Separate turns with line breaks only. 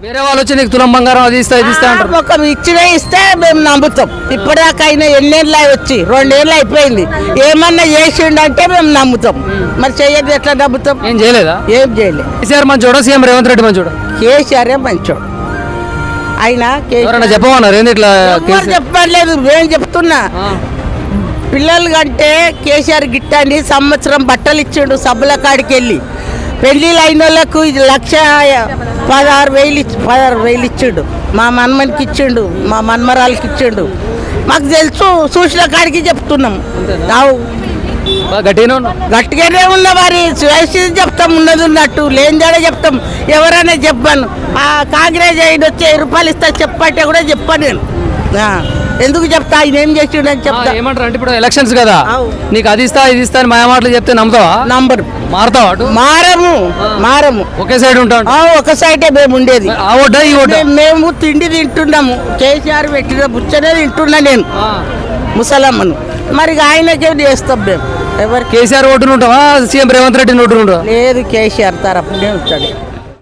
వేరే వాళ్ళు వచ్చి నీకు తులం బంగారం అది ఇస్తా ఇది ఇస్తా అంటారు.
ఒక ఇచ్చినా ఇస్తే మేము నమ్ముతాం. ఇప్పటిదాకా అయినా ఎన్నేళ్ళు వచ్చి 2 ఏళ్ళు అయిపోయింది. ఏమన్నా చేసిండంటే మేము నమ్ముతాం. మరి చెయ్యదు ఎట్లా నమ్ముతాం?
ఏం చేయలేదా?
ఏం చేయలేదు.
కేసీఆర్ మంచోడా సీఎం రేవంత్ రెడ్డి మంచోడా?
కేసీఆర్ మంచోడు. ఆయన
ఎవరైనా చెప్పమన్నారు ఏంది ఇట్లా
చెప్పలేదు. నేను చెప్తున్నా పిల్లలు కంటే కేసీఆర్ గిట్టండి సంవత్సరం బట్టలు ఇచ్చిండు సబ్బుల కాడికి వెళ్ళి. పెళ్ళిళ్ళు అయిన వాళ్ళకు 1,16,000 ఇచ్చిండు. మా మన్మనికి ఇచ్చిండు, మా మన్మరాలకి ఇచ్చిండు. మాకు తెలుసు, చూసిన కాడికి చెప్తున్నాం. గట్టిగానే ఉన్న వారి స్వేచ్ఛ చెప్తాం, ఉన్నది ఉన్నట్టు లేనిదాడే చెప్తాం. ఎవరైనా చెప్పాను కాంగ్రెస్ అయిన వచ్చి 1000 రూపాయలు ఇస్తా చెప్పంటే కూడా చెప్పాను నేను. ఎందుకు చెప్తా? ఆయన ఏం చేసిండు అని చెప్తా.
ఏమంటారు అంటే ఇప్పుడు ఎలక్షన్స్ కదా, నీకు అది ఇస్తా ఇది ఇస్తా అని మాయ మాటలు చెప్తే నమ్ముతావా?
నంబరు
మారుతావా?
మారము
ఒకే సైడ్ ఉంటాం.
ఒక సైడే మేము ఉండేది.
ఆ ఓటా ఈ ఓటా?
మేము తిండి తింటున్నాము. కేసీఆర్ పెట్టిన బుచ్చనే తింటున్నా నేను, ముసలమ్మను. మరి ఆయనకే చేస్తాం మేము. ఎవరు
కేసీఆర్ ఓటును ఉంటావా సీఎం రేవంత్ రెడ్డి ఓటును ఉంటావా?
లేదు, కేసీఆర్ తరపునే ఉంటాడు.